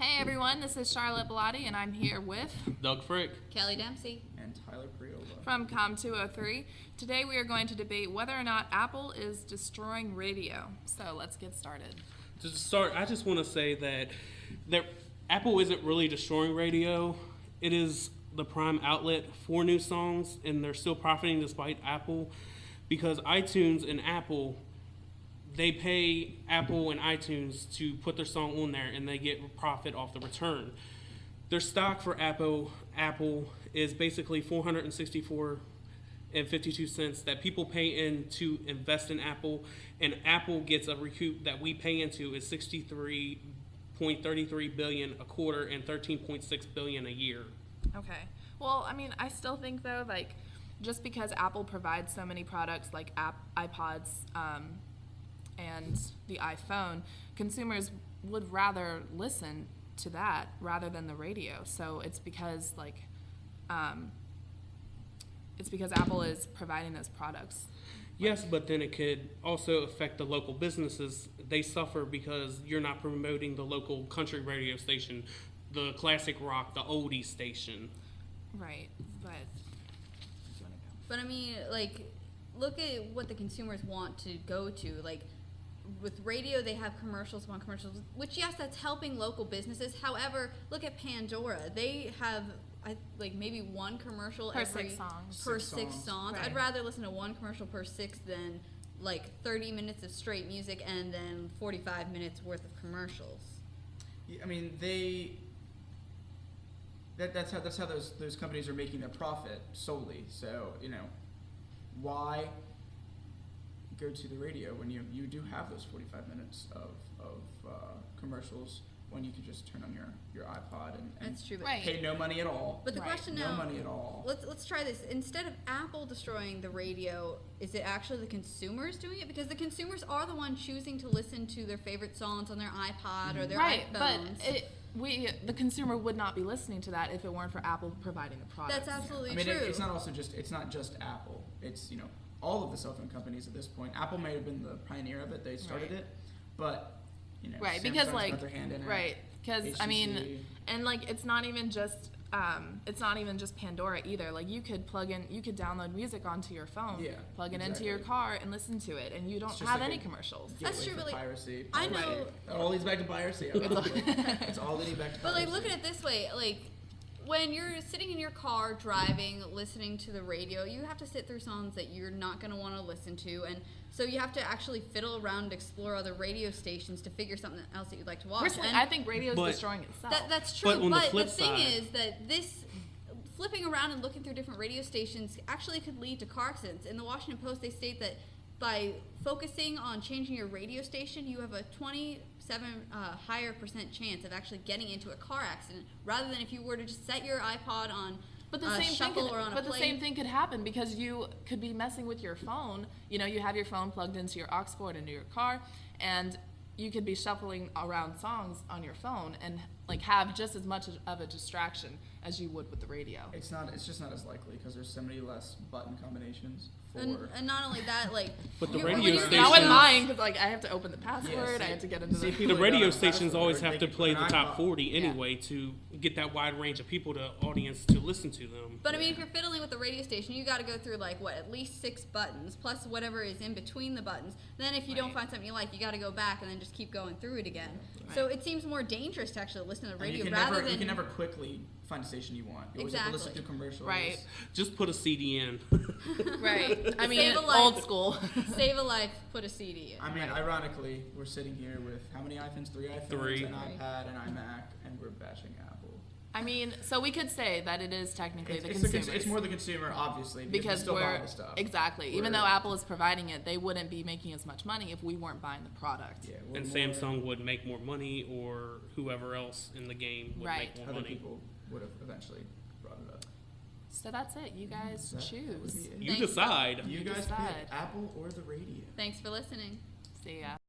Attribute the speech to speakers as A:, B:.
A: Hey everyone, this is Charlotte Bellotti, and I'm here with
B: Doug Frick.
C: Kelly Dempsey.
D: And Tyler Priola.
A: from Com 203. Today we are going to debate whether or not Apple is destroying radio. So let's get started.
B: To start, I just want to say that Apple isn't really destroying radio. It is the prime outlet for new songs, and they're still profiting despite Apple, because iTunes and Apple, they pay Apple and iTunes to put their song on there, and they get profit off the return. Their stock for Apple is basically $464.52 that people pay in to invest in Apple, and Apple gets a recoup that we pay into is $63.33 billion a quarter and $13.6 billion a year.
A: Okay. Well, I mean, I still think though, like, just because Apple provides so many products like iPods and the iPhone, consumers would rather listen to that rather than the radio. So it's because Apple is providing those products.
B: Yes, but then it could also affect the local businesses. They suffer because you're not promoting the local country radio station, the classic rock, the oldie station.
A: Right, but
C: But I mean, like, look at what the consumers want to go to. Like, with radio, they have commercials upon commercials, which, yes, that's helping local businesses. However, look at Pandora. They have, maybe one commercial
A: per
C: every
A: 6 songs.
C: per
D: Six
C: six
D: songs.
C: songs.
A: Right.
C: I'd rather listen to one commercial per 6 than, 30 minutes of straight music and then 45 minutes worth of commercials.
D: Yeah, I mean, that's how those companies are making their profit solely. So, why go to the radio when you do have those 45 minutes of commercials when you could just turn on your iPod and
C: That's true. But
A: Right.
D: pay no money at all.
C: But the
A: Right.
C: question
D: No
C: now,
D: money at all.
C: let's try this. Instead of Apple destroying the radio, is it actually the consumers doing it? Because the consumers are the ones choosing to listen to their favorite songs on their iPod or their
A: right,
C: iPhones.
A: but the consumer would not be listening to that if it weren't for Apple providing the product.
C: That's absolutely
D: I mean,
C: true.
D: it's not just Apple. It's all of the cell phone companies at this point. Apple may have been the pioneer of it; they started
A: Right.
D: it, but
A: Right,
D: Samsung's
A: because
D: got their hand in it.
A: right, because I mean,
D: HTC.
A: and it's not even just Pandora either. Like you could download music onto your phone,
D: Yeah,
A: plug it into your
D: exactly.
A: car, and listen to it, and you don't
D: It's just
A: have
D: like
A: any
D: a
A: commercials.
C: That's
D: gateway
C: true,
D: for
C: but,
D: piracy.
C: I know-
D: It all leads back to piracy. It's all leading back to
C: But
D: piracy.
C: look at it this way: when you're sitting in your car driving, listening to the radio, you have to sit through songs that you're not going to want to listen to, and so you have to actually fiddle around and explore other radio stations to figure something else that you'd like to watch.
A: Personally,
C: And
A: I think radio is
B: But-
A: destroying itself.
C: that's true,
B: But on the
C: but
B: flip
C: thing
B: side-
C: is that this flipping around and looking through different radio stations actually could lead to car accidents. In the Washington Post, they state that by focusing on changing your radio station, you have a 27 higher % chance of actually getting into a car accident, rather than if you were to just set your iPod on
A: But the same
C: shuffle or on a
A: the
C: plane.
A: same thing could happen because you could be messing with your phone. You have your phone plugged into your aux cord into your car, and you could be shuffling around songs on your phone and have just as much of a distraction as you would with the radio.
D: It's just not as likely because there's so many less button combinations for.
C: And not only that,
B: But the
C: when
B: radio
C: you're
B: station-
A: Not with
C: getting-
A: mine, because I have to open the password.
D: see-
A: I have to get into
D: see,
A: the.
D: people
B: The
D: that
B: radio
D: don't have
B: stations
D: password,
B: always
D: they
B: have to
D: can
B: play
D: put
B: the
D: an
B: top
D: iPod.
B: 40
C: Yeah.
B: anyway to get that wide range of people, to audience to listen to them.
C: But I mean, if you're fiddling with the radio station, you got to go through at least 6 buttons plus whatever is in between the buttons. Then if you don't
A: Right.
C: find something you like, you got to go back and then just keep going through it again. So it seems more dangerous to actually listen to the
D: And
C: radio
D: you
C: rather
D: can
C: than
D: never quickly find a station you want. You always have to listen
C: Exactly.
D: through commercials.
A: Right.
B: Just put a CD in.
A: Right. I mean,
C: Save a life.
A: old school.
C: save a life, put a CD in.
D: I mean, ironically, we're sitting here with how many iPhones? 3 iPhones,
B: Three.
D: an iPad, an iMac, and we're bashing Apple.
A: I mean, so we could say that it is technically the
D: It's
A: consumers.
D: it's more the consumer, obviously, because we
A: because
D: still buy
A: we're
D: the stuff.
A: exactly. Even
D: We're-
A: though Apple is providing it, they wouldn't be making as much money if we weren't buying the product.
D: Yeah, we're
B: And
D: more-
B: Samsung would make more money, or whoever else in the game would
A: Right.
B: make more
D: Other
B: money.
D: people would have eventually brought it up.
A: So that's it. You guys
D: That would
A: choose.
D: be it.
B: You
C: Thanks.
B: decide.
D: You
A: You
D: guys
A: decide.
D: pick Apple or the radio.
C: Thanks for listening.
A: See ya.